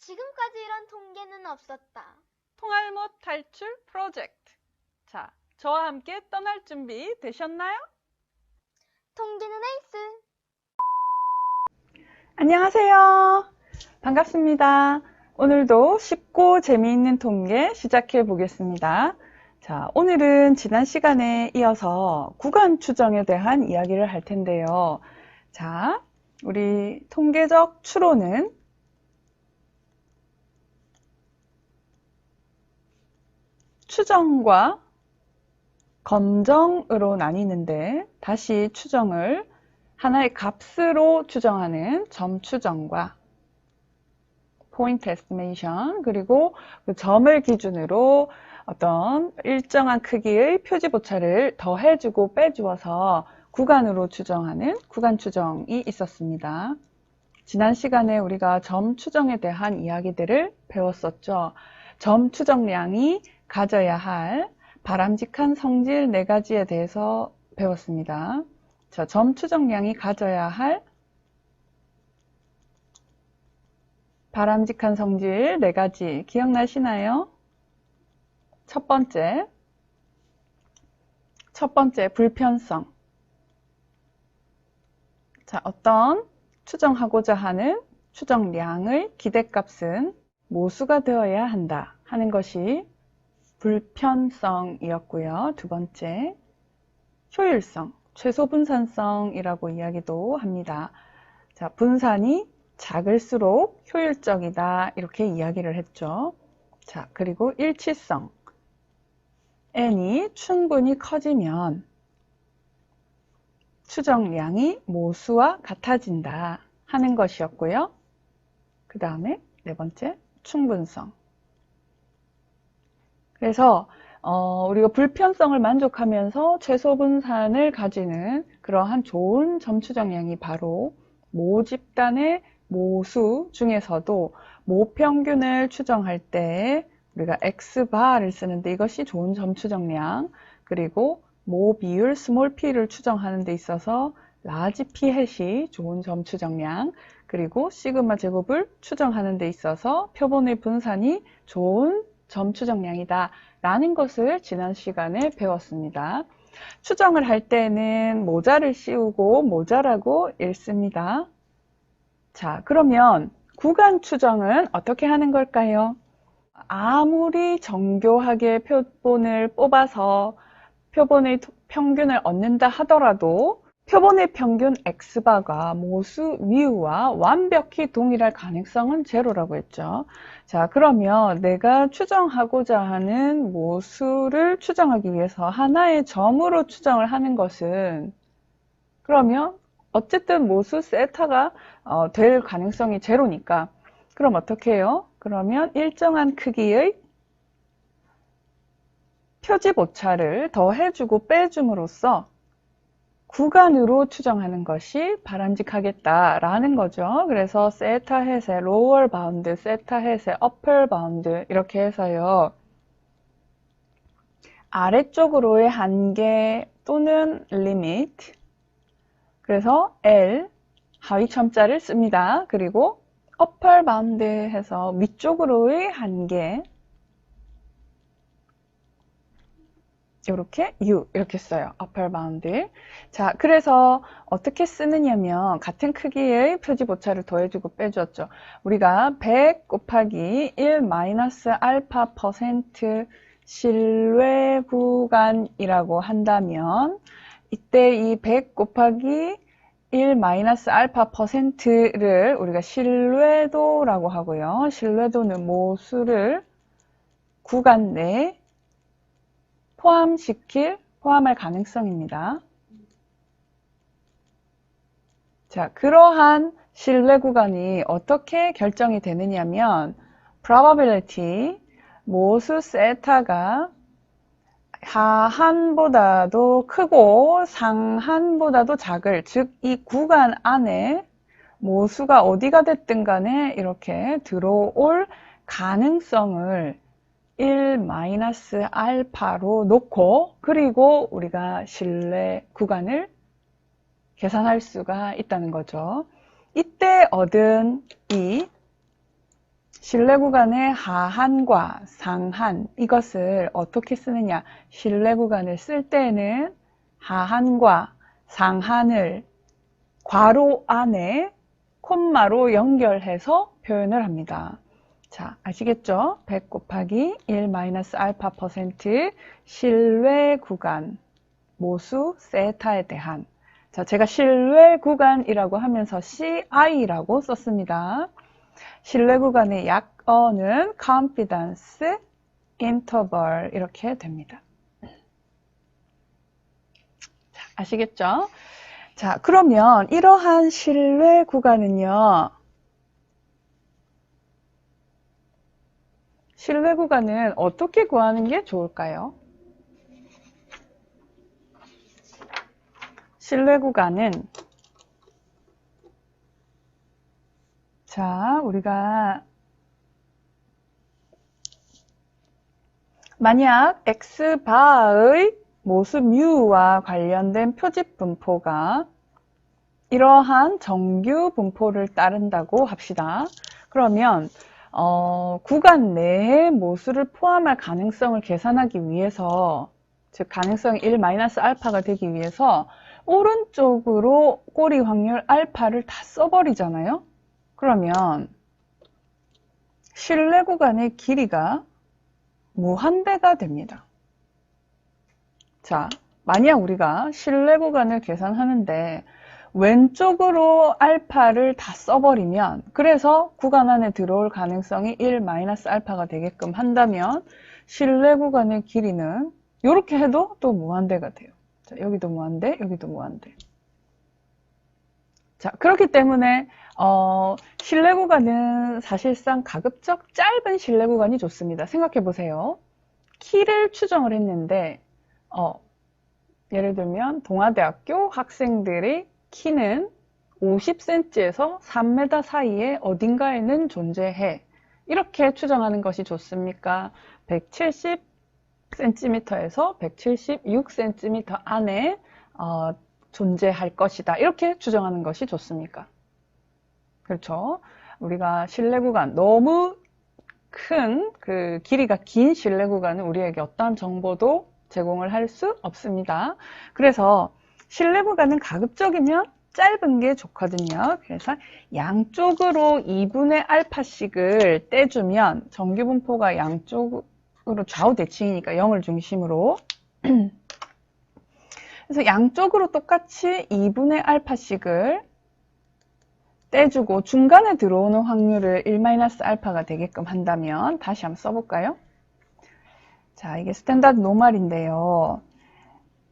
지금까지 이런 통계는 없었다. 통알못 탈출 프로젝트. 자, 저와 함께 떠날 준비 되셨나요? 통계는 에이스. 안녕하세요. 반갑습니다. 오늘도 쉽고 재미있는 통계 시작해 보겠습니다. 자, 오늘은 지난 시간에 이어서 구간 추정에 대한 이야기를 할 텐데요. 자, 우리 통계적 추론은 추정과 검정으로 나뉘는데, 다시 추정을 하나의 값으로 추정하는 점 추정과 포인트 에스티메이션, 그리고 그 점을 기준으로 어떤 일정한 크기의 표지 보차를 더해주고 빼주어서 구간으로 추정하는 구간 추정이 있었습니다. 지난 시간에 우리가 점 추정에 대한 이야기들을 배웠었죠. 점 추정량이 가져야 할 바람직한 성질 4가지에 대해서 배웠습니다. 자, 점 추정량이 가져야 할 바람직한 성질 4가지 기억나시나요? 첫 번째 불편성. 자, 어떤 추정하고자 하는 추정량의 기대값은 모수가 되어야 한다 하는 것이 불편성이었고요. 두 번째, 효율성, 최소 분산성이라고 이야기도 합니다. 자, 분산이 작을수록 효율적이다 이렇게 이야기를 했죠. 자, 그리고 일치성, n이 충분히 커지면 추정량이 모수와 같아진다 하는 것이었고요. 그 다음에 네 번째, 충분성. 그래서 우리가 불편성을 만족하면서 최소 분산을 가지는 그러한 좋은 점 추정량이 바로 모집단의 모수 중에서도 모평균을 추정할 때 우리가 X바를 쓰는데 이것이 좋은 점 추정량, 그리고 모 비율 스몰 p를 추정하는 데 있어서 라지 p 햇이 좋은 점 추정량, 그리고 시그마 제곱을 추정하는 데 있어서 표본의 분산이 좋은 점 추정량이다 라는 것을 지난 시간에 배웠습니다. 추정을 할 때는 모자를 씌우고 모자라고 읽습니다. 자, 그러면 구간 추정은 어떻게 하는 걸까요? 아무리 정교하게 표본을 뽑아서 표본의 평균을 얻는다 하더라도 표본의 평균 X바가 모수 미우와 완벽히 동일할 가능성은 제로라고 했죠. 자, 그러면 내가 추정하고자 하는 모수를 추정하기 위해서 하나의 점으로 추정을 하는 것은, 그러면 어쨌든 모수 세타가 될 가능성이 제로니까, 그럼 어떻게 해요? 그러면 일정한 크기의 표지 보차를 더해주고 빼줌으로써 구간으로 추정하는 것이 바람직하겠다라는 거죠. 그래서 세타 햇의 로어 바운드, 세타 햇의 어퍼 바운드 이렇게 해서요. 아래쪽으로의 한계 또는 리미트, 그래서 L 하위 첨자를 씁니다. 그리고 어퍼 바운드 해서 위쪽으로의 한계, 이렇게 U 이렇게 써요. upper bound. 자, 그래서 어떻게 쓰느냐면 같은 크기의 표지 보차를 더해주고 빼주었죠. 우리가 100 곱하기 1 마이너스 알파 퍼센트 신뢰 구간이라고 한다면, 이때 이 100 곱하기 1 마이너스 알파 퍼센트를 우리가 신뢰도라고 하고요. 신뢰도는 모수를 구간 내에 포함할 가능성입니다. 자, 그러한 신뢰 구간이 어떻게 결정이 되느냐면, probability, 모수 세타가 하한보다도 크고 상한보다도 작을, 즉 이 구간 안에 모수가 어디가 됐든 간에 이렇게 들어올 가능성을 1 마이너스 알파로 놓고, 그리고 우리가 신뢰 구간을 계산할 수가 있다는 거죠. 이때 얻은 이 실내 구간의 하한과 상한, 이것을 어떻게 쓰느냐? 실내 구간을 쓸 때에는 하한과 상한을 괄호 안에 콤마로 연결해서 표현을 합니다. 자, 아시겠죠? 100 곱하기 1 마이너스 알파 퍼센트 실외 구간 모수 세타에 대한. 자, 제가 실외 구간이라고 하면서 CI라고 썼습니다. 실외 구간의 약어는 confidence interval 이렇게 됩니다. 자, 아시겠죠? 자, 그러면 이러한 실외 구간은요. 실외 구간은 어떻게 구하는 게 좋을까요? 실외 구간은 자, 우리가 만약 x바의 모수 뮤와 관련된 표집 분포가 이러한 정규 분포를 따른다고 합시다. 그러면 구간 내의 모수를 포함할 가능성을 계산하기 위해서, 즉 가능성이 1-알파가 되기 위해서 오른쪽으로 꼬리 확률 알파를 다 써버리잖아요. 그러면 실내 구간의 길이가 무한대가 됩니다. 자, 만약 우리가 실내 구간을 계산하는데 왼쪽으로 알파를 다 써버리면, 그래서 구간 안에 들어올 가능성이 1-알파가 되게끔 한다면 실내 구간의 길이는 이렇게 해도 또 무한대가 돼요. 자, 여기도 무한대, 여기도 무한대. 자, 그렇기 때문에 실내 구간은 사실상 가급적 짧은 실내 구간이 좋습니다. 생각해 보세요. 키를 추정을 했는데 예를 들면 동아대학교 학생들의 키는 50cm에서 3m 사이에 어딘가에는 존재해. 이렇게 추정하는 것이 좋습니까? 170cm에서 176cm 안에 존재할 것이다. 이렇게 추정하는 것이 좋습니까? 그렇죠? 우리가 실내 구간, 너무 큰 길이가 긴 실내 구간은 우리에게 어떠한 정보도 제공을 할 수 없습니다. 그래서 실내 구간은 가급적이면 짧은 게 좋거든요. 그래서 양쪽으로 2분의 알파씩을 떼주면 정규 분포가 양쪽으로 좌우 대칭이니까 0을 중심으로 그래서 양쪽으로 똑같이 2분의 알파씩을 떼주고 중간에 들어오는 확률을 1-알파가 되게끔 한다면 다시 한번 써볼까요? 자, 이게 스탠다드 노멀인데요.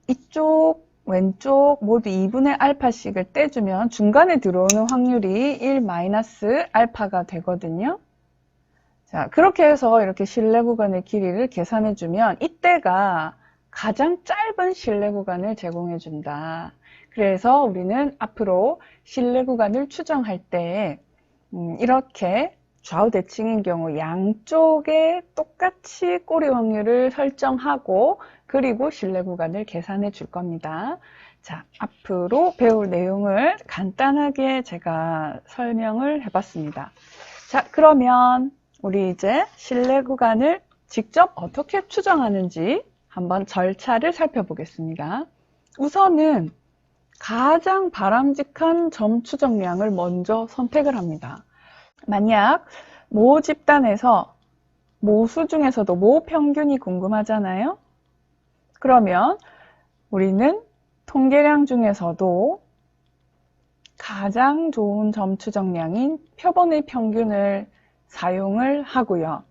이쪽 왼쪽 모두 2분의 알파씩을 떼주면 중간에 들어오는 확률이 1-알파가 되거든요. 자, 그렇게 해서 이렇게 실내 구간의 길이를 계산해주면 이때가 가장 짧은 실내 구간을 제공해준다. 그래서 우리는 앞으로 실내 구간을 추정할 때 이렇게 좌우 대칭인 경우 양쪽에 똑같이 꼬리 확률을 설정하고 그리고 실내 구간을 계산해 줄 겁니다. 자, 앞으로 배울 내용을 간단하게 제가 설명을 해봤습니다. 자, 그러면 우리 이제 실내 구간을 직접 어떻게 추정하는지 한번 절차를 살펴보겠습니다. 우선은 가장 바람직한 점 추정량을 먼저 선택을 합니다. 만약 모 집단에서 모수 중에서도 모 평균이 궁금하잖아요. 그러면 우리는 통계량 중에서도 가장 좋은 점 추정량인 표본의 평균을 사용을 하고요.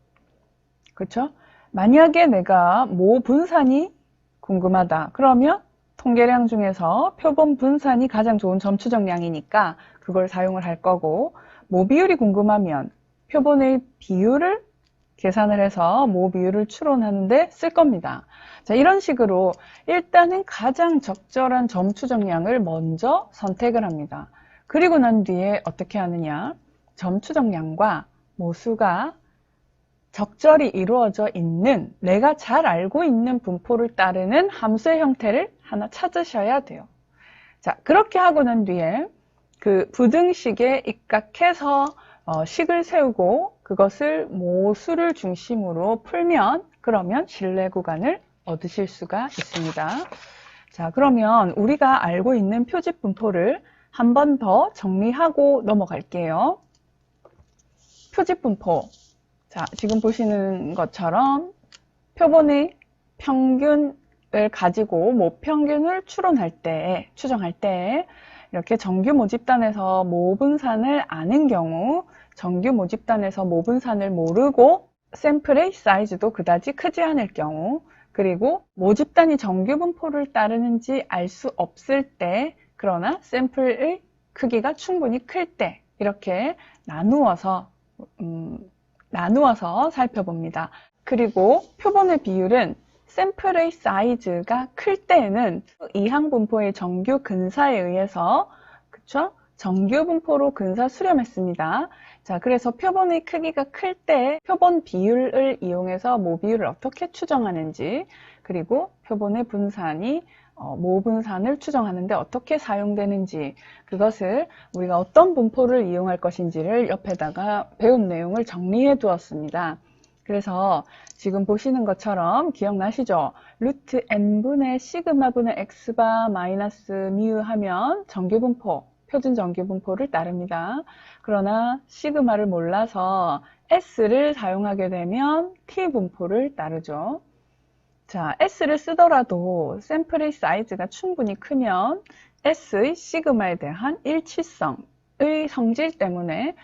그렇죠? 만약에 내가 모 분산이 궁금하다. 그러면 통계량 중에서 표본 분산이 가장 좋은 점 추정량이니까 그걸 사용을 할 거고, 모 비율이 궁금하면 표본의 비율을 계산을 해서 모 비율을 추론하는데 쓸 겁니다. 자, 이런 식으로 일단은 가장 적절한 점 추정량을 먼저 선택을 합니다. 그리고 난 뒤에 어떻게 하느냐? 점 추정량과 모수가 적절히 이루어져 있는, 내가 잘 알고 있는 분포를 따르는 함수의 형태를 하나 찾으셔야 돼요. 자, 그렇게 하고 난 뒤에 그 부등식에 입각해서 식을 세우고 그것을 모수를 중심으로 풀면 그러면 신뢰 구간을 얻으실 수가 있습니다. 자, 그러면 우리가 알고 있는 표집 분포를 한 번 더 정리하고 넘어갈게요. 표집 분포. 자, 지금 보시는 것처럼 표본의 평균을 가지고 모평균을 추정할 때 이렇게 정규 모집단에서 모분산을 아는 경우, 정규 모집단에서 모분산을 모르고 샘플의 사이즈도 그다지 크지 않을 경우, 그리고 모집단이 정규 분포를 따르는지 알 수 없을 때, 그러나 샘플의 크기가 충분히 클 때 이렇게 나누어서 살펴봅니다. 그리고 표본의 비율은 샘플의 사이즈가 클 때에는 이항 분포의 정규 근사에 의해서 정규 분포로 근사 수렴했습니다. 자, 그래서 표본의 크기가 클 때 표본 비율을 이용해서 모비율을 어떻게 추정하는지, 그리고 표본의 분산이 모분산을 추정하는데 어떻게 사용되는지, 그것을 우리가 어떤 분포를 이용할 것인지를 옆에다가 배운 내용을 정리해 두었습니다. 그래서 지금 보시는 것처럼 기억나시죠? 루트 n분의 시그마분의 x바 마이너스 뮤 하면 정규분포, 표준 정규분포를 따릅니다. 그러나 시그마를 몰라서 s를 사용하게 되면 t분포를 따르죠. 자, s를 쓰더라도 샘플의 사이즈가 충분히 크면 s의 시그마에 대한 일치성의 성질 때문에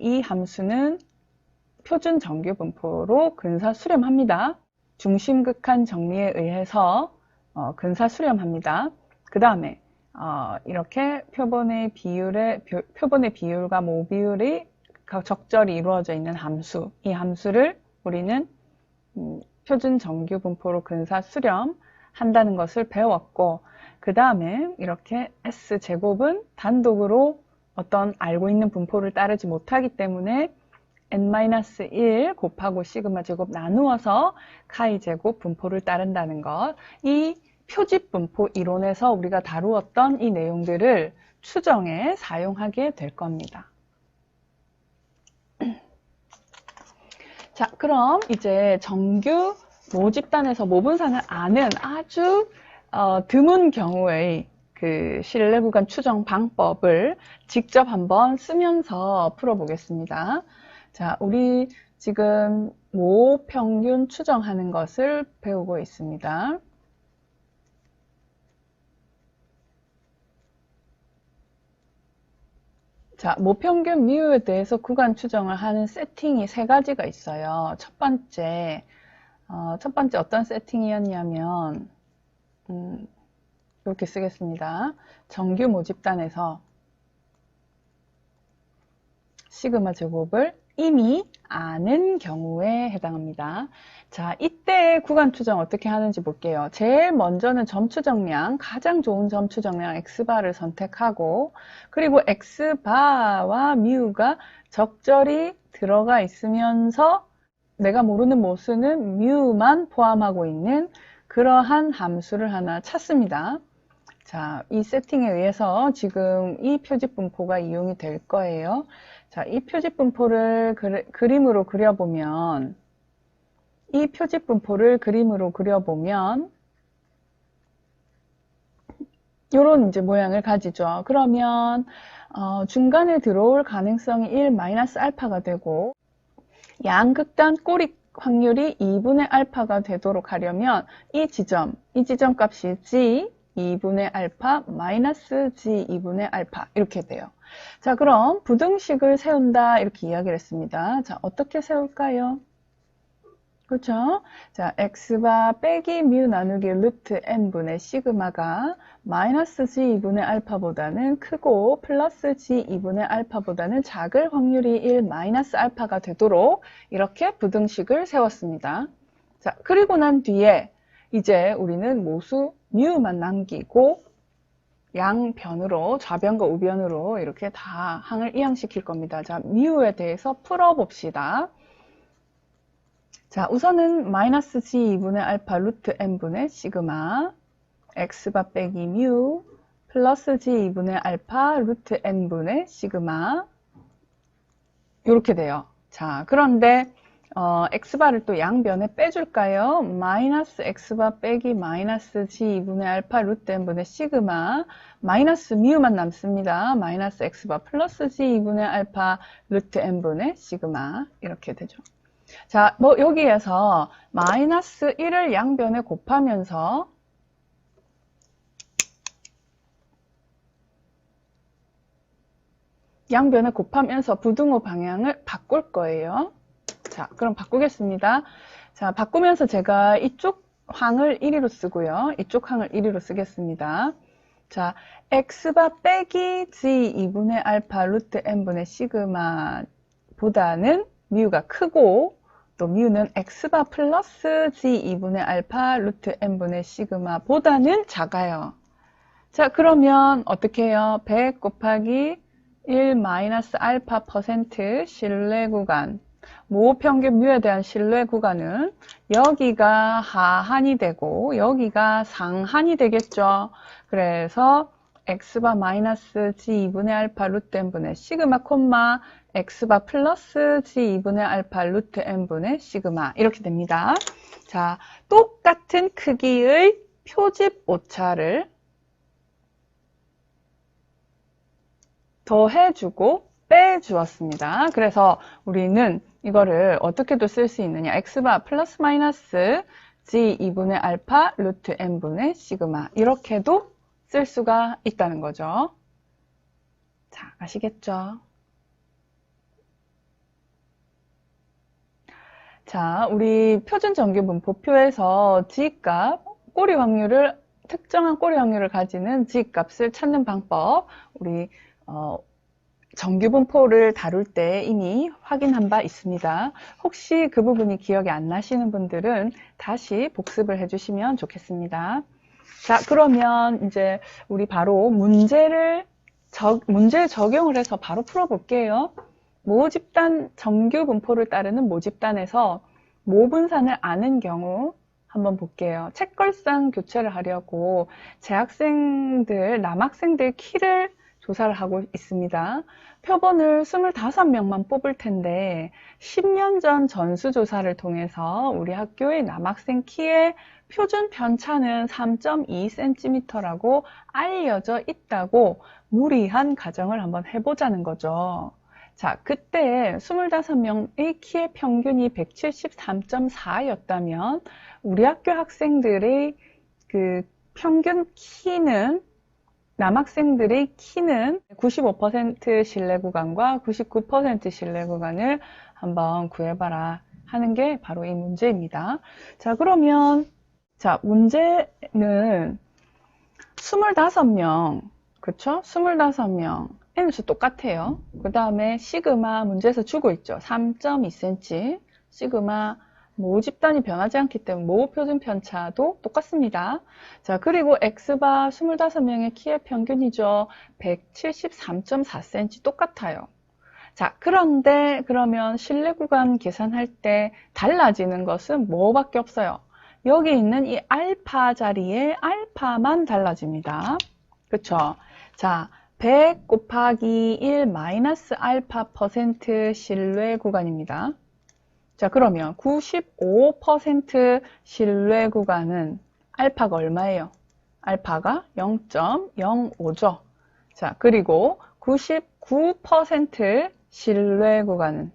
이 함수는 표준 정규 분포로 근사 수렴합니다. 중심극한 정리에 의해서 근사 수렴합니다. 그 다음에 이렇게 표본의 비율과 모비율이 적절히 이루어져 있는 함수, 이 함수를 우리는 표준 정규 분포로 근사 수렴한다는 것을 배웠고, 그 다음에 이렇게 S제곱은 단독으로 어떤 알고 있는 분포를 따르지 못하기 때문에 n-1 곱하고 시그마 제곱 나누어서 카이 제곱 분포를 따른다는 것, 이 표집 분포 이론에서 우리가 다루었던 이 내용들을 추정에 사용하게 될 겁니다. 자, 그럼 이제 정규 모집단에서 모분산을 아는 아주 드문 경우의 그 신뢰 구간 추정 방법을 직접 한번 쓰면서 풀어보겠습니다. 자, 우리 지금 모평균 추정하는 것을 배우고 있습니다. 자, 모평균 미우에 대해서 구간 추정을 하는 세팅이 세 가지가 있어요. 첫 번째 어떤 세팅이었냐면, 이렇게 쓰겠습니다. 정규 모집단에서 시그마 제곱을 이미 아는 경우에 해당합니다. 자, 이때 구간 추정 어떻게 하는지 볼게요. 제일 먼저는 점 추정량, 가장 좋은 점 추정량 x바를 선택하고, 그리고 x바와 뮤가 적절히 들어가 있으면서 내가 모르는 모수는 뮤만 포함하고 있는 그러한 함수를 하나 찾습니다. 자, 이 세팅에 의해서 지금 이 표집 분포가 이용이 될 거예요. 자, 이 표집 분포를 그림으로 그려보면, 요런 이제 모양을 가지죠. 그러면 중간에 들어올 가능성이 1 마이너스 알파가 되고, 양극단 꼬리 확률이 2분의 알파가 되도록 하려면 이 지점 값이 g 2분의 알파 마이너스 g 2분의 알파 이렇게 돼요. 자, 그럼 부등식을 세운다 이렇게 이야기를 했습니다. 자, 어떻게 세울까요? 그렇죠? 자, x바 빼기 뮤 나누기 루트 n분의 시그마가 마이너스 g 2분의 알파보다는 크고 플러스 g 2분의 알파보다는 작을 확률이 1 마이너스 알파가 되도록 이렇게 부등식을 세웠습니다. 자, 그리고 난 뒤에 이제 우리는 모수 뮤만 남기고 양변으로, 좌변과 우변으로 이렇게 다 항을 이항시킬 겁니다. 자, 뮤에 대해서 풀어봅시다. 자, 우선은 마이너스 g 2분의 알파 루트 n분의 시그마 x바 빼기 뮤 플러스 g 2분의 알파 루트 n분의 시그마 이렇게 돼요. 자, 그런데 x바를 또 양변에 빼줄까요? 마이너스 x바 빼기 마이너스 g 2분의 알파 루트 n분의 시그마 마이너스 미우만 남습니다. 마이너스 x바 플러스 g 2분의 알파 루트 n분의 시그마 이렇게 되죠. 자, 뭐 여기에서 마이너스 1을 양변에 곱하면서 부등호 방향을 바꿀 거예요. 자, 그럼 바꾸겠습니다. 자, 바꾸면서 제가 이쪽 항을 1위로 쓰고요. 이쪽 항을 1위로 쓰겠습니다. 자, x바 빼기 g 2분의 알파 루트 n분의 시그마 보다는 미우가 크고 또 미우는 x바 플러스 g 2분의 알파 루트 n분의 시그마 보다는 작아요. 자, 그러면 어떻게 해요? 100 곱하기 1 마이너스 알파 퍼센트 신뢰 구간 모평균 뮤에 대한 신뢰 구간은 여기가 하한이 되고 여기가 상한이 되겠죠. 그래서 x바 마이너스 g 2분의 알파 루트 n분의 시그마 콤마 x바 플러스 g 2분의 알파 루트 n분의 시그마 이렇게 됩니다. 자, 똑같은 크기의 표집 오차를 더해주고 빼주었습니다. 그래서 우리는 이거를 어떻게도 쓸 수 있느냐. x바 플러스 마이너스 g 2분의 알파 루트 n분의 시그마 이렇게도 쓸 수가 있다는 거죠. 자, 아시겠죠? 자, 우리 표준 정규분포표에서 g값, 꼬리 확률을 특정한 꼬리 확률을 가지는 g값을 찾는 방법 우리 정규분포를 다룰 때 이미 확인한 바 있습니다. 혹시 그 부분이 기억이 안 나시는 분들은 다시 복습을 해주시면 좋겠습니다. 자, 그러면 이제 우리 바로 문제 적용을 해서 바로 풀어볼게요. 모집단 정규분포를 따르는 모집단에서 모분산을 아는 경우 한번 볼게요. 책걸상 교체를 하려고 재학생들, 남학생들 키를 조사를 하고 있습니다. 표본을 25명만 뽑을 텐데 10년 전 전수조사를 통해서 우리 학교의 남학생 키의 표준 편차는 3.2cm라고 알려져 있다고 무리한 가정을 한번 해보자는 거죠. 자, 그때 25명의 키의 평균이 173.4였다면 우리 학교 학생들의 그 평균 키는 남학생들의 키는 95% 신뢰 구간과 99% 신뢰 구간을 한번 구해봐라 하는 게 바로 이 문제입니다. 자, 그러면 자, 문제는 25명, 그쵸? 25명, n수 똑같아요. 그 다음에 시그마 문제에서 주고 있죠. 3.2cm, 시그마 모집단이 변하지 않기 때문에 모표준 편차도 똑같습니다. 자, 그리고 x바 25명의 키의 평균이죠. 173.4cm 똑같아요. 자, 그런데 그러면 신뢰 구간 계산할 때 달라지는 것은 뭐밖에 없어요. 여기 있는 이 알파 자리에 알파만 달라집니다. 그쵸? 자, 100 곱하기 1 마이너스 알파 퍼센트 신뢰 구간입니다. 자, 그러면 95% 신뢰 구간은 알파가 얼마예요? 알파가 0.05죠. 자, 그리고 99% 신뢰 구간은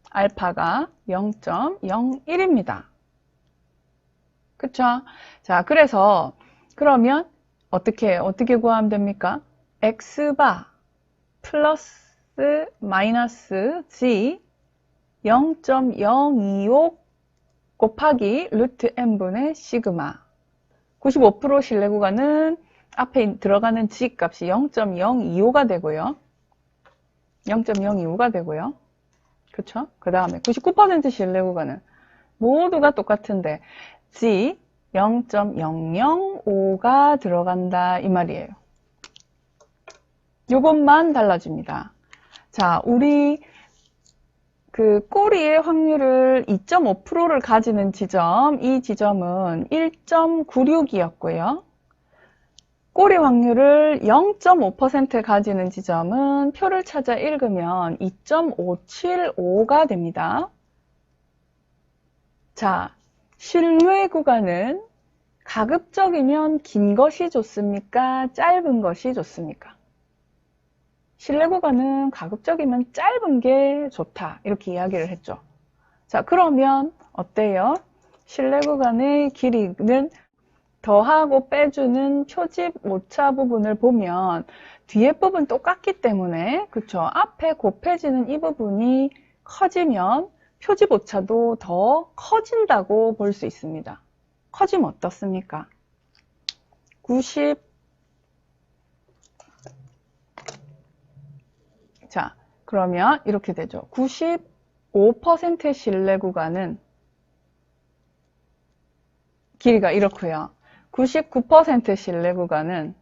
알파가 0.01입니다. 그쵸? 자, 그래서 그러면 어떻게 구하면 됩니까? x바 플러스 마이너스 g 0.025 곱하기 루트 n분의 시그마 95% 신뢰 구간은 앞에 들어가는 g 값이 0.025가 되고요. 0.025가 되고요. 그쵸? 그 다음에 99% 신뢰 구간은 모두가 똑같은데 g 0.005가 들어간다 이 말이에요. 요것만 달라집니다. 자, 우리 그 꼬리의 확률을 2.5%를 가지는 지점, 이 지점은 1.96이었고요. 꼬리 확률을 0.5% 가지는 지점은 표를 찾아 읽으면 2.575가 됩니다. 자, 신뢰 구간은 가급적이면 긴 것이 좋습니까? 짧은 것이 좋습니까? 신뢰 구간은 가급적이면 짧은 게 좋다. 이렇게 이야기를 했죠. 자, 그러면 어때요? 신뢰 구간의 길이는 더하고 빼주는 표집 오차 부분을 보면 뒤에 부분 똑같기 때문에 그쵸? 앞에 곱해지는 이 부분이 커지면 표집 오차도 더 커진다고 볼 수 있습니다. 커지면 어떻습니까? 90 자, 그러면 이렇게 되죠. 95%의 신뢰 구간은 길이가 이렇고요. 99% 신뢰 구간은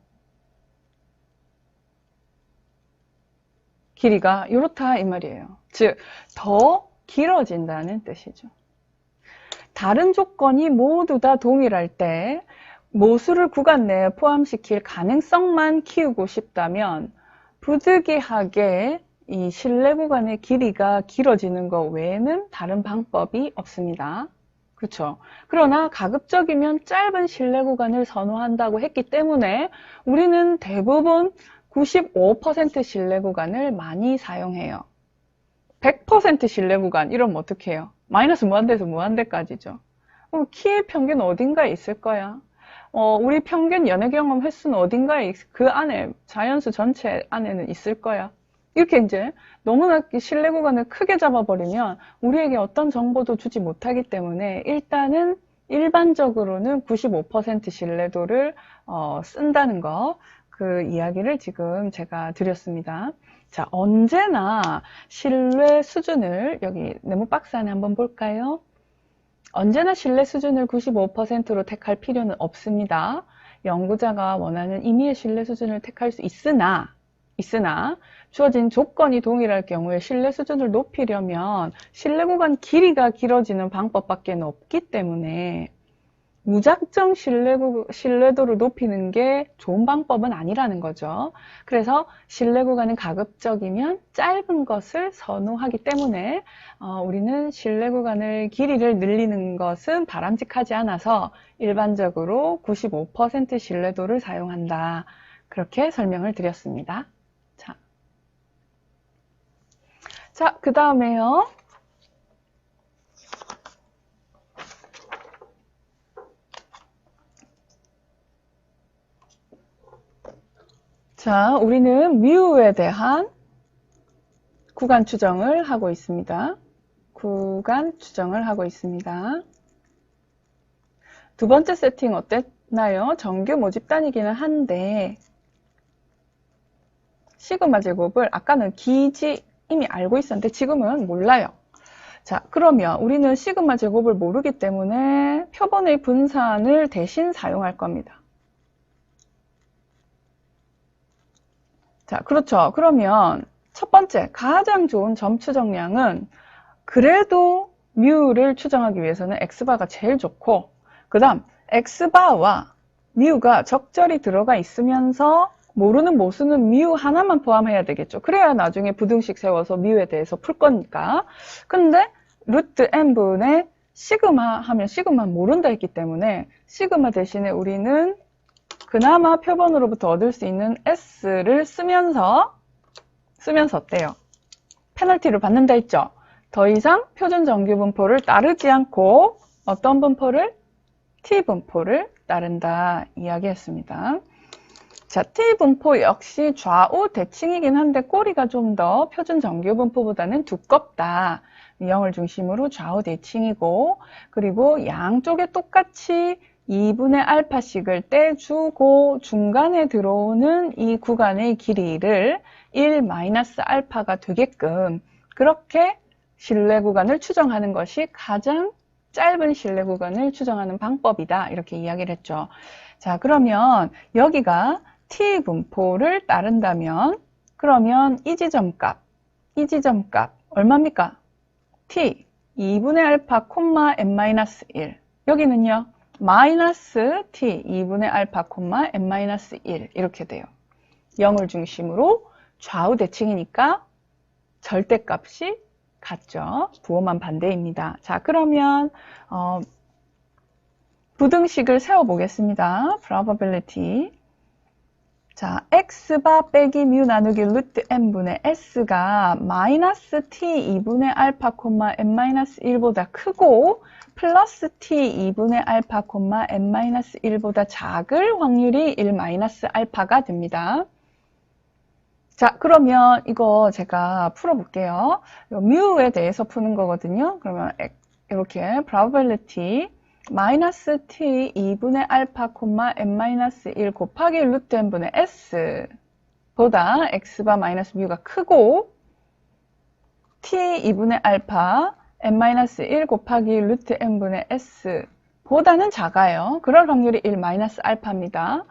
길이가 이렇다 이 말이에요. 즉, 더 길어진다는 뜻이죠. 다른 조건이 모두 다 동일할 때 모수를 구간 내에 포함시킬 가능성만 키우고 싶다면 부득이하게 이 신뢰 구간의 길이가 길어지는 것 외에는 다른 방법이 없습니다. 그렇죠. 그러나 가급적이면 짧은 신뢰 구간을 선호한다고 했기 때문에 우리는 대부분 95% 신뢰 구간을 많이 사용해요. 100% 신뢰 구간 이러면 어떻게 해요? 마이너스 무한대에서 무한대까지죠. 키의 평균 어딘가에 있을 거야. 우리 평균 연애 경험 횟수는 어딘가에 그 안에 자연수 전체 안에는 있을 거야. 이렇게 이제 너무나 신뢰 구간을 크게 잡아버리면 우리에게 어떤 정보도 주지 못하기 때문에 일단은 일반적으로는 95% 신뢰도를 쓴다는 거, 그 이야기를 지금 제가 드렸습니다. 자, 언제나 신뢰 수준을 여기 네모 박스 안에 한번 볼까요? 언제나 신뢰 수준을 95%로 택할 필요는 없습니다. 연구자가 원하는 임의의 신뢰 수준을 택할 수 있으나 주어진 조건이 동일할 경우에 신뢰 수준을 높이려면 신뢰 구간 길이가 길어지는 방법밖에 없기 때문에 무작정 신뢰도를 높이는 게 좋은 방법은 아니라는 거죠. 그래서 신뢰 구간은 가급적이면 짧은 것을 선호하기 때문에 우리는 신뢰 구간의 길이를 늘리는 것은 바람직하지 않아서 일반적으로 95% 신뢰도를 사용한다. 그렇게 설명을 드렸습니다. 자, 그 다음에요. 자, 우리는 뮤에 대한 구간 추정을 하고 있습니다. 구간 추정을 하고 있습니다. 두 번째 세팅 어땠나요? 정규 모집단이기는 한데 시그마 제곱을 아까는 기지 이미 알고 있었는데 지금은 몰라요. 자, 그러면 우리는 시그마 제곱을 모르기 때문에 표본의 분산을 대신 사용할 겁니다. 자, 그렇죠. 그러면 첫 번째, 가장 좋은 점 추정량은 그래도 뮤를 추정하기 위해서는 x바가 제일 좋고 그 다음 x바와 뮤가 적절히 들어가 있으면서 모르는 모수는 뮤 하나만 포함해야 되겠죠. 그래야 나중에 부등식 세워서 뮤에 대해서 풀 거니까. 근데 루트 n분의 시그마 하면 시그마 모른다 했기 때문에 시그마 대신에 우리는 그나마 표본으로부터 얻을 수 있는 S를 쓰면서 어때요? 페널티를 받는다 했죠? 더 이상 표준 정규 분포를 따르지 않고 어떤 분포를? T 분포를 따른다 이야기했습니다. 자, T 분포 역시 좌우 대칭이긴 한데 꼬리가 좀 더 표준 정규 분포보다는 두껍다. 0을 중심으로 좌우 대칭이고 그리고 양쪽에 똑같이 2분의 알파씩을 떼주고 중간에 들어오는 이 구간의 길이를 1-알파가 되게끔 그렇게 신뢰 구간을 추정하는 것이 가장 짧은 신뢰 구간을 추정하는 방법이다. 이렇게 이야기를 했죠. 자, 그러면 여기가 T 분포를 따른다면 그러면 이 지점값 얼마입니까? T 2분의 알파, n-1 여기는요. 마이너스 t 2분의 알파, n 마이너스 1 이렇게 돼요. 0을 중심으로 좌우 대칭이니까 절대값이 같죠. 부호만 반대입니다. 자, 그러면 부등식을 세워보겠습니다. probability. 자, x바 빼기 뮤 나누기 루트 n분의 s가 마이너스 t 2분의 알파, n 마이너스 1보다 크고 플러스 t 2분의 알파, n 마이너스 1보다 작을 확률이 1 마이너스 알파가 됩니다. 자, 그러면 이거 제가 풀어볼게요. 뮤에 대해서 푸는 거거든요. 그러면 이렇게 probability 마이너스 t 2분의 알파, n 마이너스 1 곱하기 루트 n분의 s 보다 x바 마이너스 뮤가 크고 t 2분의 알파, n 마이너스 1 곱하기 루트 n분의 s 보다는 작아요. 그럴 확률이 1 마이너스 알파입니다.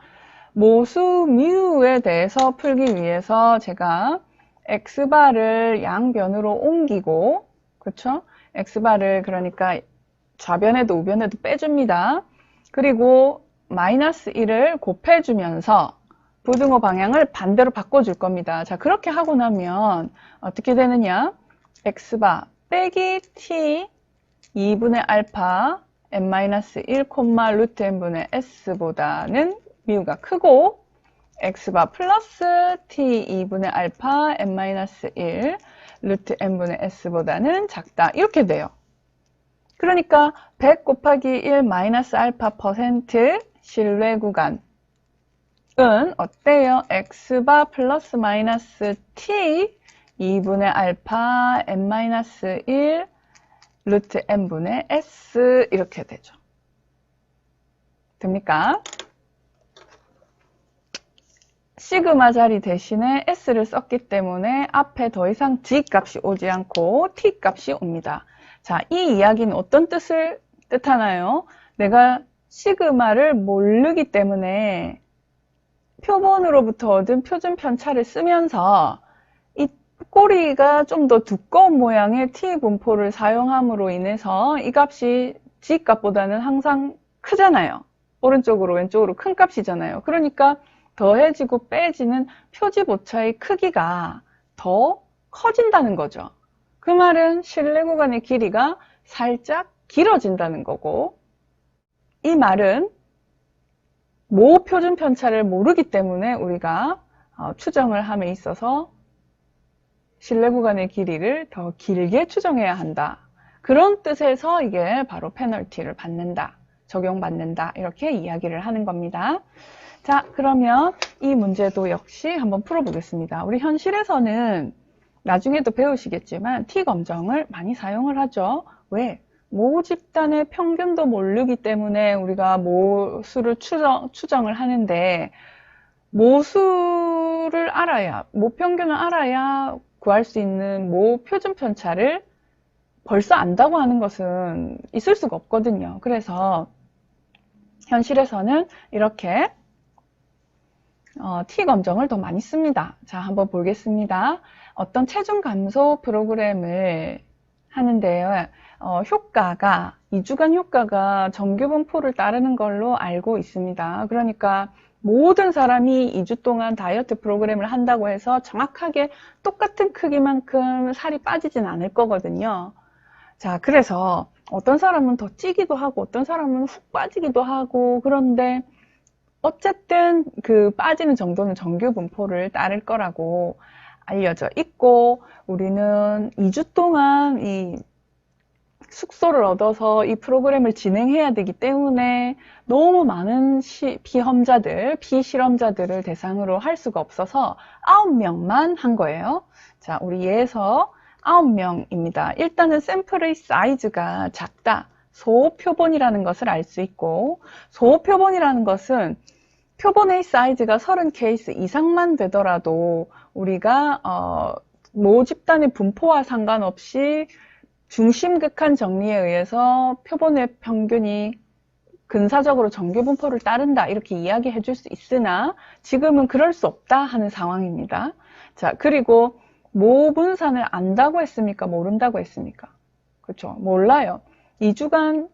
모수 뮤에 대해서 풀기 위해서 제가 x바를 양변으로 옮기고, 그쵸? x바를 그러니까 좌변에도 우변에도 빼줍니다. 그리고 마이너스 1을 곱해주면서 부등호 방향을 반대로 바꿔줄 겁니다. 자, 그렇게 하고 나면 어떻게 되느냐? x바 빼기 t 2분의 알파 n-1, 루트 n분의 s보다는 뮤가 크고 x바 플러스 t 2분의 알파 n-1 루트 n분의 s보다는 작다. 이렇게 돼요. 그러니까 100 곱하기 1 마이너스 알파 퍼센트 신뢰 구간은 어때요? x바 플러스 마이너스 t 2분의 알파 n-1 루트 n분의 s 이렇게 되죠. 됩니까? 시그마 자리 대신에 s를 썼기 때문에 앞에 더 이상 g 값이 오지 않고 t 값이 옵니다. 자, 이 이야기는 어떤 뜻을 뜻하나요? 내가 시그마를 모르기 때문에 표본으로부터 얻은 표준 편차를 쓰면서 이 꼬리가 좀 더 두꺼운 모양의 t 분포를 사용함으로 인해서 이 값이 g 값보다는 항상 크잖아요. 오른쪽으로 왼쪽으로 큰 값이잖아요. 그러니까 더해지고 빼지는 표집 오차의 크기가 더 커진다는 거죠. 그 말은 신뢰 구간의 길이가 살짝 길어진다는 거고, 이 말은 모 표준 편차를 모르기 때문에 우리가 추정을 함에 있어서 신뢰 구간의 길이를 더 길게 추정해야 한다. 그런 뜻에서 이게 바로 페널티를 받는다, 적용받는다, 이렇게 이야기를 하는 겁니다. 자, 그러면 이 문제도 역시 한번 풀어보겠습니다. 우리 현실에서는 나중에도 배우시겠지만 t-검정을 많이 사용을 하죠. 왜? 모 집단의 평균도 모르기 때문에 우리가 모수를 추정을 하는데, 모수를 알아야, 모평균을 알아야 구할 수 있는 모 표준 편차를 벌써 안다고 하는 것은 있을 수가 없거든요. 그래서 현실에서는 이렇게 t-검정을 더 많이 씁니다. 자, 한번 보겠습니다. 어떤 체중 감소 프로그램을 하는데요. 효과가, 2주간 효과가 정규 분포를 따르는 걸로 알고 있습니다. 그러니까 모든 사람이 2주 동안 다이어트 프로그램을 한다고 해서 정확하게 똑같은 크기만큼 살이 빠지진 않을 거거든요. 자, 그래서 어떤 사람은 더 찌기도 하고 어떤 사람은 훅 빠지기도 하고, 그런데 어쨌든 그 빠지는 정도는 정규 분포를 따를 거라고 알려져 있고, 우리는 2주 동안 이 숙소를 얻어서 이 프로그램을 진행해야 되기 때문에 너무 많은 피실험자들을 대상으로 할 수가 없어서 9명만 한 거예요. 자, 우리 예에서 9명입니다. 일단은 샘플의 사이즈가 작다. 소표본이라는 것을 알 수 있고, 소표본이라는 것은 표본의 사이즈가 30케이스 이상만 되더라도 우리가 모 집단의 분포와 상관없이 중심극한 정리에 의해서 표본의 평균이 근사적으로 정규 분포를 따른다, 이렇게 이야기해 줄 수 있으나 지금은 그럴 수 없다 하는 상황입니다. 자, 그리고 모 분산을 안다고 했습니까? 모른다고 했습니까? 그렇죠. 몰라요. 2주간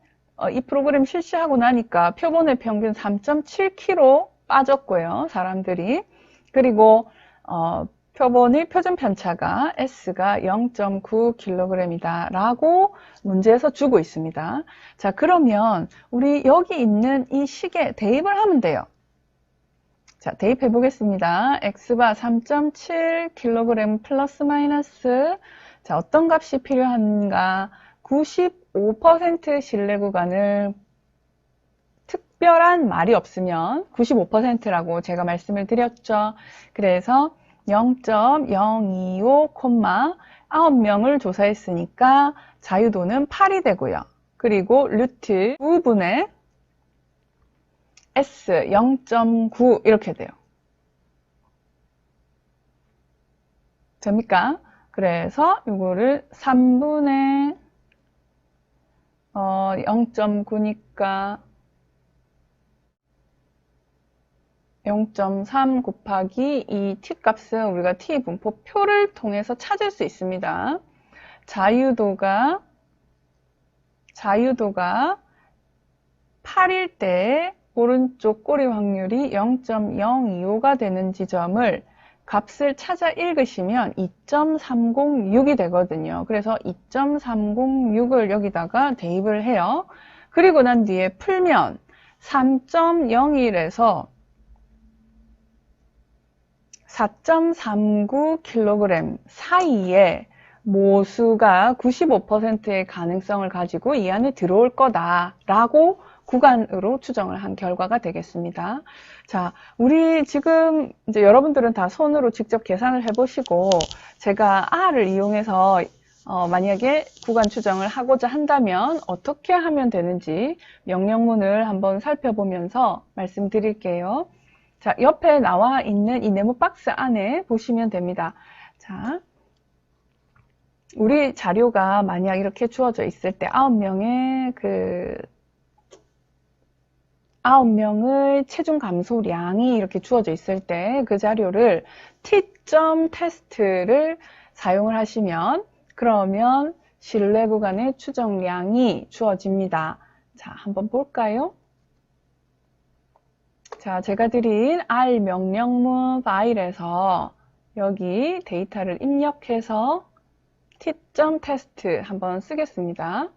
이 프로그램 실시하고 나니까 표본의 평균 3.7kg 빠졌고요. 사람들이. 그리고 표본의 표준 편차가 S가 0.9kg이다 라고 문제에서 주고 있습니다. 자, 그러면 우리 여기 있는 이 식에 대입을 하면 돼요. 자, 대입해 보겠습니다. X바 3.7kg 플러스 마이너스. 자, 어떤 값이 필요한가? 95% 신뢰 구간을 특별한 말이 없으면 95%라고 제가 말씀을 드렸죠. 그래서 0.025, 9명을 조사했으니까 자유도는 8이 되고요. 그리고 루트 9분의 S 0.9 이렇게 돼요. 됩니까? 그래서 이거를 3분의 0.9니까 0.3 곱하기 이 t값은 우리가 t분포표를 통해서 찾을 수 있습니다. 자유도가 8일 때 오른쪽 꼬리 확률이 0.025가 되는 지점을 값을 찾아 읽으시면 2.306이 되거든요. 그래서 2.306을 여기다가 대입을 해요. 그리고 난 뒤에 풀면 3.01에서 4.39kg 사이에 모수가 95%의 가능성을 가지고 이 안에 들어올 거다라고 구간으로 추정을 한 결과가 되겠습니다. 자, 우리 지금 이제 여러분들은 다 손으로 직접 계산을 해보시고 제가 R을 이용해서 만약에 구간 추정을 하고자 한다면 어떻게 하면 되는지 명령문을 한번 살펴보면서 말씀드릴게요. 자, 옆에 나와 있는 이 네모 박스 안에 보시면 됩니다. 자, 우리 자료가 만약 이렇게 주어져 있을 때 9명의 체중 감소량이 이렇게 주어져 있을 때 그 자료를 t.test를 사용을 하시면 그러면 신뢰 구간의 추정량이 주어집니다. 자, 한번 볼까요? 자, 제가 드린 R 명령문 파일에서 여기 데이터를 입력해서 t.test 한번 쓰겠습니다.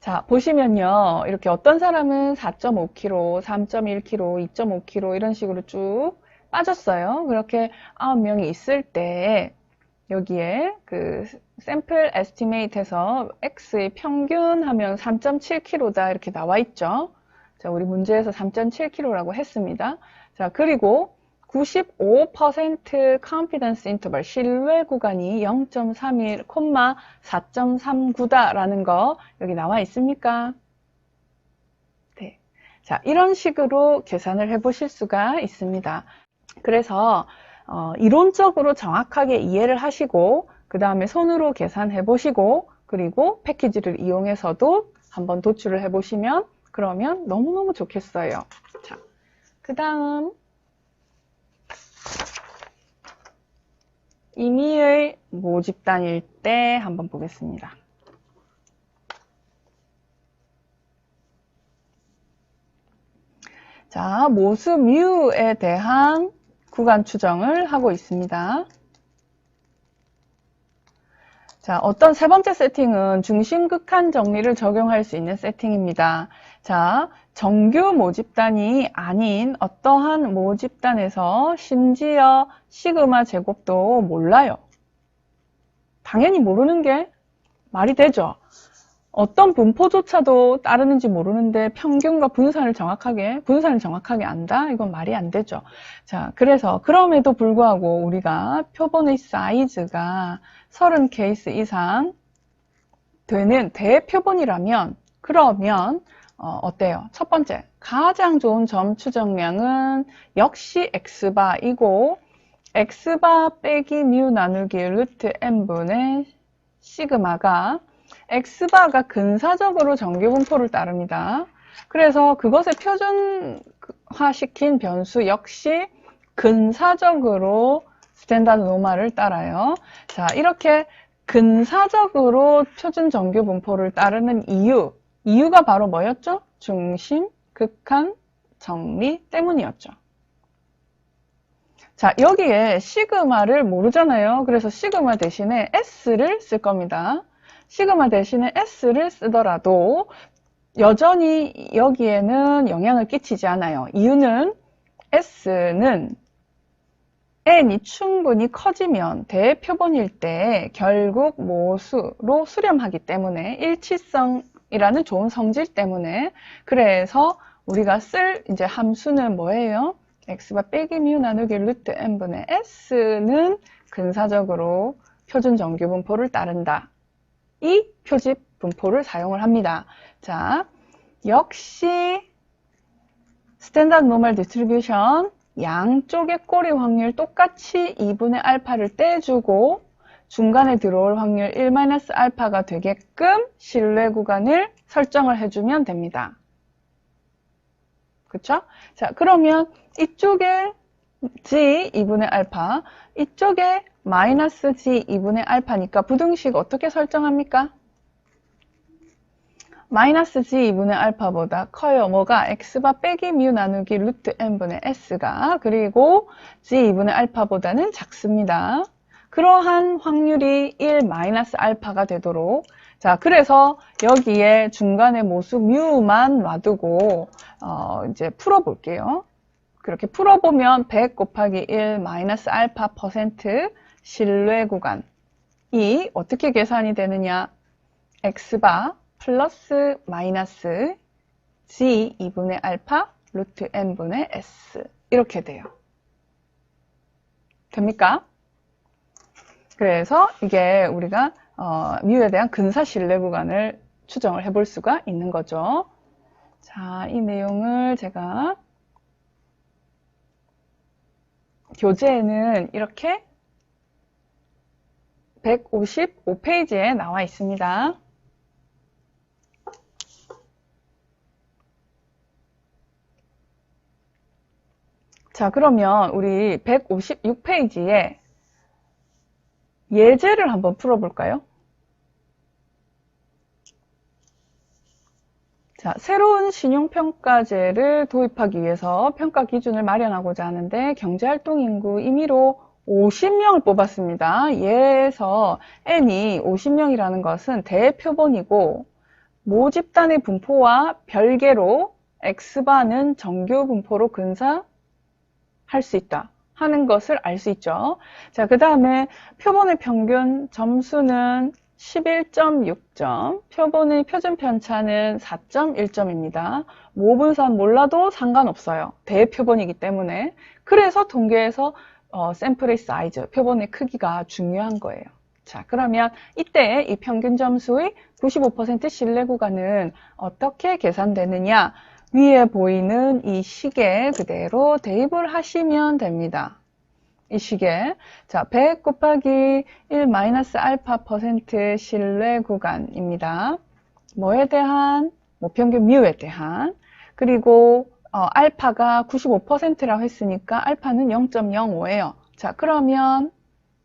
자, 보시면요. 이렇게 어떤 사람은 4.5kg, 3.1kg, 2.5kg 이런 식으로 쭉 빠졌어요. 그렇게 9명이 있을 때 여기에 그 샘플 에스티메이트에서 X의 평균 하면 3.7kg다 이렇게 나와 있죠. 자, 우리 문제에서 3.7kg라고 했습니다. 자, 그리고 95% confidence interval, 신뢰 구간이 0.31, 4.39다라는 거 여기 나와 있습니까? 네. 자, 이런 식으로 계산을 해 보실 수가 있습니다. 그래서 이론적으로 정확하게 이해를 하시고 그 다음에 손으로 계산해 보시고 그리고 패키지를 이용해서도 한번 도출을 해 보시면 그러면 너무너무 좋겠어요. 자, 그 다음 임의의 모집단일 때 한번 보겠습니다. 자, 모수 뮤에 대한 구간 추정을 하고 있습니다. 자, 어떤 세 번째 세팅은 중심극한 정리를 적용할 수 있는 세팅입니다. 자, 정규 모집단이 아닌 어떠한 모집단에서 심지어 시그마 제곱도 몰라요. 당연히 모르는 게 말이 되죠. 어떤 분포조차도 따르는지 모르는데 평균과 분산을 정확하게 안다? 이건 말이 안 되죠. 자, 그래서 그럼에도 불구하고 우리가 표본의 사이즈가 30케이스 이상 되는 대표본이라면 그러면 어때요? 첫 번째, 가장 좋은 점 추정량은 역시 X바이고 X바 빼기 뮤 나누기 루트 N분의 시그마가 X바가 근사적으로 정규분포를 따릅니다. 그래서 그것을 표준화시킨 변수 역시 근사적으로 스탠다드 노멀을 따라요. 자, 이렇게 근사적으로 표준 정규 분포를 따르는 이유가 바로 뭐였죠? 중심, 극한, 정리 때문이었죠. 자, 여기에 시그마를 모르잖아요. 그래서 시그마 대신에 S를 쓸 겁니다. 시그마 대신에 S를 쓰더라도 여전히 여기에는 영향을 끼치지 않아요. 이유는 S는 n이 충분히 커지면 대표본일 때 결국 모수로 수렴하기 때문에 일치성이라는 좋은 성질 때문에 그래서 우리가 쓸 이제 함수는 뭐예요? x바 빼기 뮤 나누기 루트 n분의 s는 근사적으로 표준 정규 분포를 따른다. 이 표집 분포를 사용을 합니다. 자, 역시 스탠다드 노멀 디스트리뷰션 양쪽의 꼬리 확률 똑같이 2분의 알파를 떼주고 중간에 들어올 확률 1-알파가 되게끔 신뢰 구간을 설정을 해주면 됩니다. 그쵸? 자, 그러면 이쪽에 g 2분의 알파, 이쪽에 마이너스 g 2분의 알파니까 부등식 어떻게 설정합니까? 마이너스 g 2분의 알파보다 커요. 뭐가? x바 빼기 뮤 나누기 루트 n분의 s가 그리고 g 2분의 알파보다는 작습니다. 그러한 확률이 1 마이너스 알파가 되도록 자, 그래서 여기에 중간에 모수 뮤만 놔두고 이제 풀어볼게요. 그렇게 풀어보면 100 곱하기 1 마이너스 알파 퍼센트 신뢰 구간이 어떻게 계산이 되느냐? x바 플러스 마이너스 g 2분의 알파 루트 n분의 s 이렇게 돼요. 됩니까? 그래서 이게 우리가 뮤에 대한 근사 신뢰 구간을 추정을 해볼 수가 있는 거죠. 자, 이 내용을 제가 교재에는 이렇게 155페이지에 나와 있습니다. 자, 그러면 우리 156페이지에 예제를 한번 풀어볼까요? 자, 새로운 신용평가제를 도입하기 위해서 평가 기준을 마련하고자 하는데 경제활동인구 임의로 50명을 뽑았습니다. 예에서 n이 50명이라는 것은 대표본이고 모집단의 분포와 별개로 x바는 정규 분포로 근사할 수 있다 하는 것을 알 수 있죠. 자, 그 다음에 표본의 평균 점수는 11.6점, 표본의 표준 편차는 4.1점입니다. 모분산 몰라도 상관없어요. 대표본이기 때문에. 그래서 통계에서 샘플의 사이즈, 표본의 크기가 중요한 거예요. 자, 그러면 이때 이 평균 점수의 95% 신뢰 구간은 어떻게 계산되느냐? 위에 보이는 이 식에 그대로 대입을 하시면 됩니다. 이 식에 자 100 곱하기 1 마이너스 알파 퍼센트 신뢰 구간입니다. 뭐에 대한? 모평균 뮤에 대한. 그리고 알파가 95%라고 했으니까 알파는 0.05예요. 자, 그러면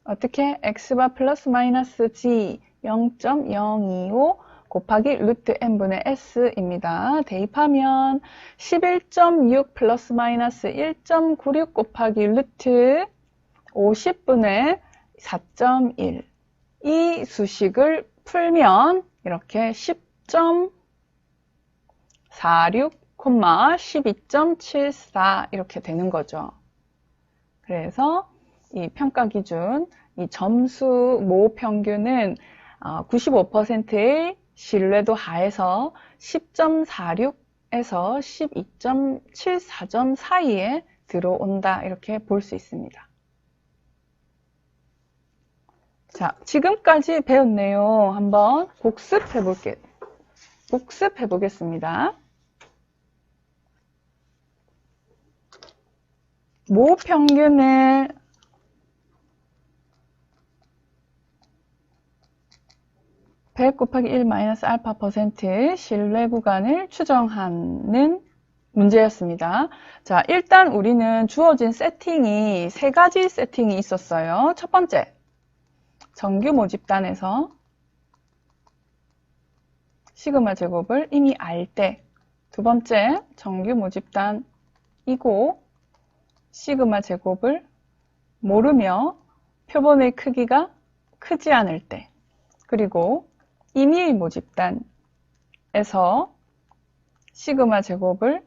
어떻게? x바 플러스 마이너스 g 0.025 곱하기 루트 n분의 s입니다. 대입하면 11.6 플러스 마이너스 1.96 곱하기 루트 50분의 4.1 이 수식을 풀면 이렇게 10.46, 12.74 이렇게 되는 거죠. 그래서 이 평가 기준, 이 점수 모 평균은 95%의 신뢰도 하에서 10.46에서 12.74점 사이에 들어온다 이렇게 볼 수 있습니다. 자, 지금까지 배운 내용 한번 복습해 보겠습니다. 모 평균을 (100 곱하기 1 마이너스 알파 퍼센트) 신뢰 구간을 추정하는 문제였습니다. 자, 일단 우리는 주어진 세팅이 세 가지 세팅이 있었어요. 첫 정규 모집단에서 시그마 제곱을 이미 알 때, 두 번째 정규 모집단이고 시그마 제곱을 모르며 표본의 크기가 크지 않을 때, 그리고 임의 모집단에서 시그마 제곱을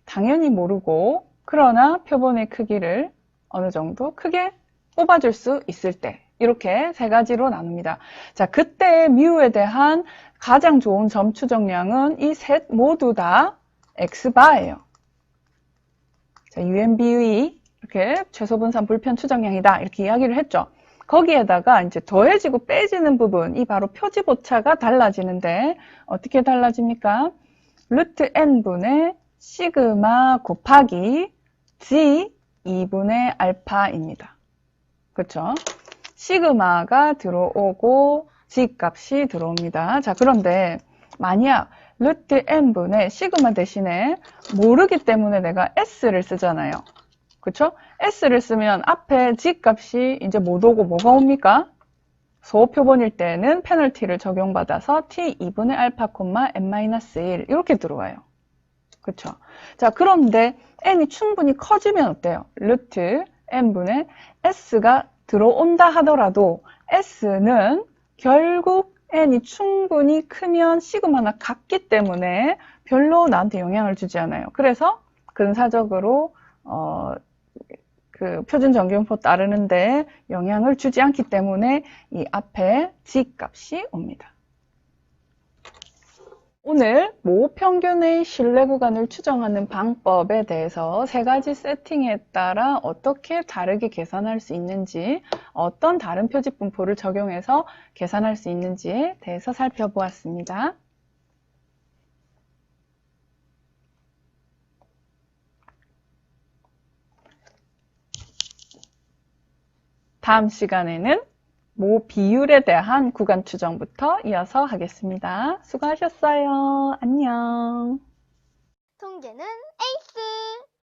당연히 모르고 그러나 표본의 크기를 어느 정도 크게 뽑아줄 수 있을 때, 이렇게 세 가지로 나눕니다. 자, 그때 뮤에 대한 가장 좋은 점 추정량은 이 셋 모두 다 x바예요. 자, UMB의 이렇게 최소분산 불편 추정량이다, 이렇게 이야기를 했죠. 거기에다가 이제 더해지고 빼지는 부분, 이 바로 표집 오차가 달라지는데 어떻게 달라집니까? 루트 n분의 시그마 곱하기 g 2분의 알파입니다. 그렇죠? 시그마가 들어오고 g 값이 들어옵니다. 자, 그런데 만약 루트 n분의 시그마 대신에 모르기 때문에 내가 s를 쓰잖아요. 그쵸? s를 쓰면 앞에 g 값이 이제 못 오고 뭐가 옵니까? 소표본일 때는 페널티를 적용받아서 t 2분의 알파, n-1 이렇게 들어와요. 그쵸? 자, 그런데 n이 충분히 커지면 어때요? 루트 n분의 s가 들어온다 하더라도 s는 결국 n이 충분히 크면 시그마나 같기 때문에 별로 나한테 영향을 주지 않아요. 그래서 근사적으로 그 표준 정규분포 따르는데 영향을 주지 않기 때문에 이 앞에 g 값이 옵니다. 오늘 모평균의 신뢰 구간을 추정하는 방법에 대해서 세 가지 세팅에 따라 어떻게 다르게 계산할 수 있는지, 어떤 다른 표집 분포를 적용해서 계산할 수 있는지에 대해서 살펴보았습니다. 다음 시간에는 모 비율에 대한 구간 추정부터 이어서 하겠습니다. 수고하셨어요. 안녕. 통계는